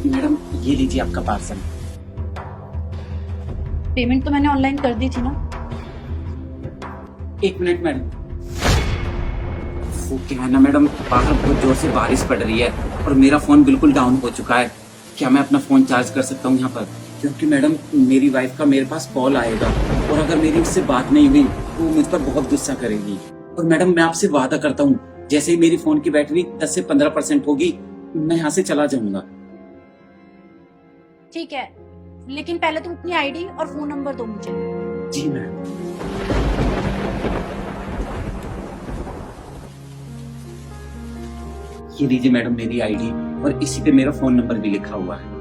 Madam ये लीजिए आपका पार्सल। पेमेंट तो मैंने ऑनलाइन कर दी थी ना। एक मिनट मैडम। वो क्या है ना मैडम, बाहर बहुत जोर से बारिश पड़ रही है और मेरा फोन बिल्कुल डाउन हो चुका है। क्या मैं अपना फोन चार्ज कर सकता हूँ यहाँ पर? क्योंकि मैडम मेरी वाइफ का मेरे पास कॉल आएगा और अगर मेरी उससे बात नहीं हुई तो वो मुझ पर बहुत गुस्सा करेगी। और मैडम मैं आपसे वादा करता हूँ, जैसे ही मेरी फोन की बैटरी 10 से 15% होगी मैं यहाँ से चला जाऊंगा। ठीक है, लेकिन पहले तुम अपनी आईडी और फोन नंबर दो मुझे। जी मैम। ये लीजिए मैडम मेरी आईडी और इसी पे मेरा फोन नंबर भी लिखा हुआ है।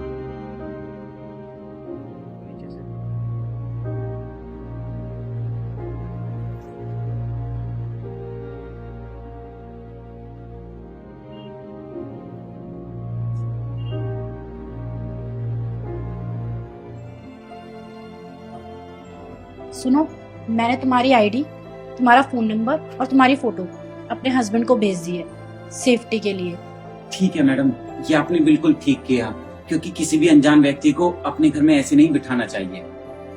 सुनो, मैंने तुम्हारी आईडी, तुम्हारा फोन नंबर और तुम्हारी फोटो अपने हस्बैंड को भेज दी है सेफ्टी के लिए। ठीक है मैडम, ये आपने बिल्कुल ठीक किया, क्योंकि किसी भी अनजान व्यक्ति को अपने घर में ऐसे नहीं बिठाना चाहिए।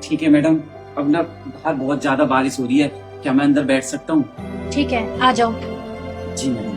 ठीक है मैडम, अब ना बाहर बहुत ज्यादा बारिश हो रही है, क्या मैं अंदर बैठ सकता हूँ? ठीक है, आ जाओ। जी मैडम।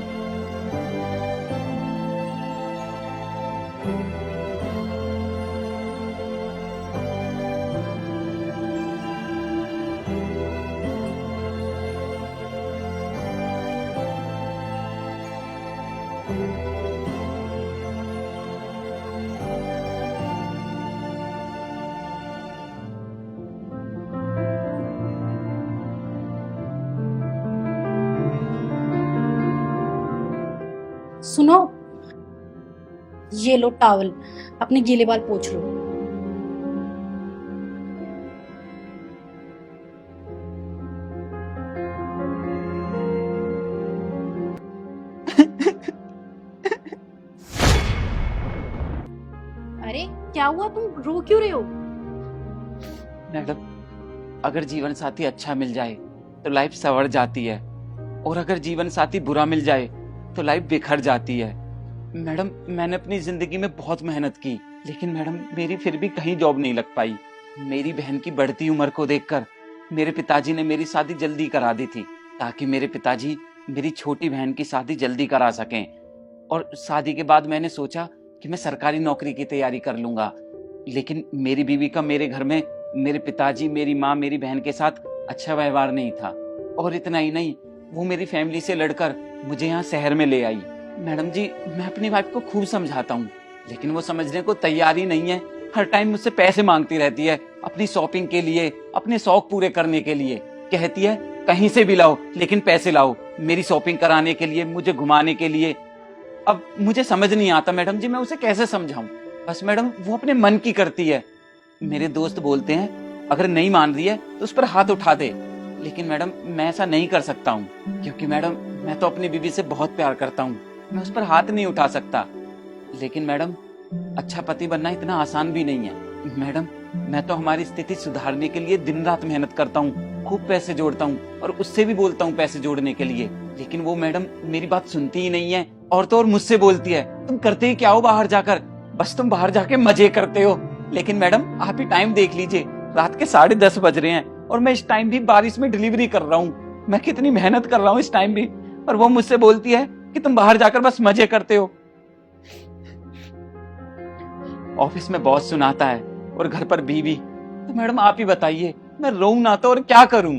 सुनो, ये लो टॉवल, अपने गीले बाल पोंछ लो। अरे क्या हुआ, तुम रो क्यों रहे हो? मैडम, अगर जीवन साथी अच्छा मिल जाए तो लाइफ संवर जाती है, और अगर जीवन साथी बुरा मिल जाए तो लाइफ बिखर जाती है। मैडम, मैंने अपनी जिंदगी में बहुत मेहनत की, लेकिन मैडम मेरी फिर भी कहीं जॉब नहीं लग पाई। मेरी बहन की बढ़ती उम्र को देखकर मेरे पिताजी ने मेरी शादी जल्दी करा दी थी, ताकि मेरे पिताजी मेरी छोटी बहन की शादी जल्दी करा सकें। और शादी के बाद मैंने सोचा कि मैं सरकारी नौकरी की तैयारी कर लूंगा, लेकिन मेरी बीवी का मेरे घर में मेरे पिताजी, मेरी माँ, मेरी बहन के साथ अच्छा व्यवहार नहीं था। और इतना ही नहीं, वो मेरी फैमिली से लड़कर मुझे यहाँ शहर में ले आई। मैडम जी, मैं अपनी वाइफ को खूब समझाता हूँ, लेकिन वो समझने को तैयार ही नहीं है। हर टाइम मुझसे पैसे मांगती रहती है, अपनी शॉपिंग के लिए, अपने शौक पूरे करने के लिए। कहती है कहीं से भी लाओ, लेकिन पैसे लाओ, मेरी शॉपिंग कराने के लिए, मुझे घुमाने के लिए। अब मुझे समझ नहीं आता मैडम जी, मैं उसे कैसे समझाऊं। बस मैडम वो अपने मन की करती है। मेरे दोस्त बोलते हैं अगर नहीं मान रही है तो उस पर हाथ उठा दे, लेकिन मैडम मैं ऐसा नहीं कर सकता हूँ, क्योंकि मैडम मैं तो अपनी बीवी से बहुत प्यार करता हूँ, मैं उस पर हाथ नहीं उठा सकता। लेकिन मैडम अच्छा पति बनना इतना आसान भी नहीं है। मैडम मैं तो हमारी स्थिति सुधारने के लिए दिन रात मेहनत करता हूँ, खूब पैसे जोड़ता हूँ, और उससे भी बोलता हूँ पैसे जोड़ने के लिए, लेकिन वो मैडम मेरी बात सुनती ही नहीं है। और तो और मुझसे बोलती है तुम करते ही क्या हो बाहर जाकर, बस तुम बाहर जाके मजे करते हो। लेकिन मैडम आप ही टाइम देख लीजिए, रात के 10:30 बज रहे हैं और मैं इस टाइम भी बारिश में डिलीवरी कर रहा हूँ। मैं कितनी मेहनत कर रहा हूँ इस टाइम भी, और वो मुझसे बोलती है कि तुम बाहर जाकर बस मजे करते हो। ऑफिस में बॉस सुनाता है और घर पर बीवी। तो मैडम आप ही बताइए, मैं रोऊं ना तो और क्या करूं?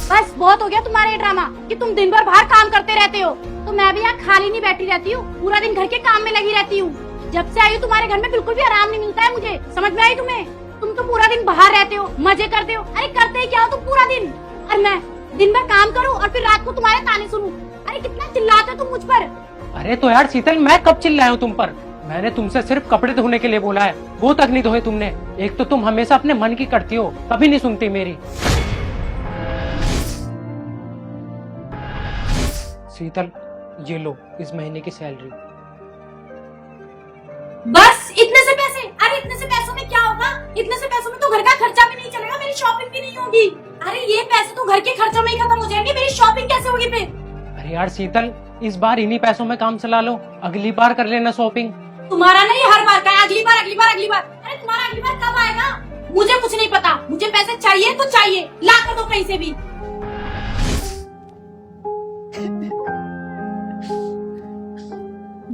बस बहुत हो गया तुम्हारा ये ड्रामा कि तुम दिन भर बाहर काम करते रहते हो, तो मैं भी यहाँ खाली नहीं बैठी रहती हूँ, पूरा दिन घर के काम में लगी रहती हूँ। जब से आई हूँ तुम्हारे घर में बिल्कुल भी आराम नहीं मिलता है मुझे, समझ में आई तुम्हें? तुम तो पूरा दिन बाहर रहते हो, मजे करते हो। अरे करते ही क्या हो तुम पूरा दिन? और मैं दिन में काम करूँ और फिर रात को तुम्हारे ताने सुनूं। अरे कितना चिल्लाते हो तुम मुझ पर। अरे तो यार शीतल, मैं कब चिल्लाया हूँ तुम पर? मैंने तुमसे सिर्फ कपड़े धोने के लिए बोला है, वो तक नहीं धोए तुमने। एक तो तुम हमेशा अपने मन की करती हो, कभी नहीं सुनती मेरी। शीतल, ये लो इस महीने की सैलरी। बस इतने से पैसे? अरे इतने से पैसों में क्या होगा? इतने से पैसों में तो घर का खर्चा भी नहीं चलेगा, मेरी शॉपिंग भी नहीं होगी। अरे ये पैसे तो घर के खर्चों में ही खत्म हो जाएंगे, मेरी शॉपिंग कैसे होगी फिर? अरे यार शीतल, इस बार इन्हीं पैसों में काम चला लो, अगली बार कर लेना शॉपिंग। तुम्हारा नहीं, हर बार का है, अगली बार अगली बार अगली बार। अरे तुम्हारा अगली बार कब आएगा? मुझे कुछ नहीं पता, मुझे पैसे चाहिए तो चाहिए, ला कर दो कहीं से भी।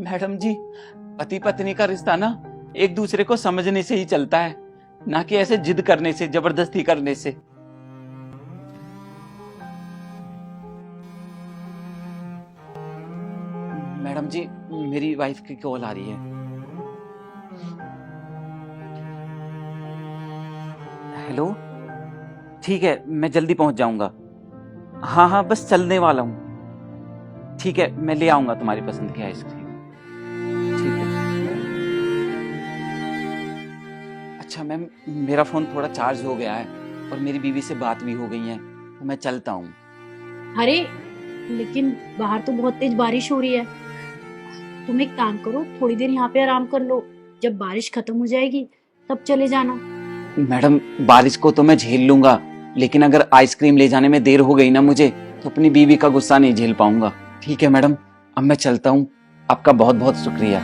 मैडम जी, पति पत्नी का रिश्ता ना एक दूसरे को समझने से ही चलता है, ना कि ऐसे जिद करने से, जबरदस्ती करने से। मैडम जी, मेरी वाइफ की कॉल आ रही है। हेलो, ठीक है, मैं जल्दी पहुंच जाऊंगा। हाँ हाँ, बस चलने वाला हूँ। ठीक है, मैं ले आऊंगा तुम्हारी पसंद की आइसक्रीम। ठीक है। अच्छा मैम, मेरा फोन थोड़ा चार्ज हो गया है और मेरी बीवी से बात भी हो गई है, तो मैं चलता हूँ। अरे लेकिन बाहर तो बहुत तेज बारिश हो रही है, तुम एक काम करो, थोड़ी देर यहाँ पे आराम कर लो, जब बारिश खत्म हो जाएगी तब चले जाना। मैडम, बारिश को तो मैं झेल लूंगा, लेकिन अगर आइसक्रीम ले जाने में देर हो गई ना मुझे, तो अपनी बीवी का गुस्सा नहीं झेल पाऊंगा। ठीक है मैडम, अब मैं चलता हूँ। आपका बहुत बहुत शुक्रिया।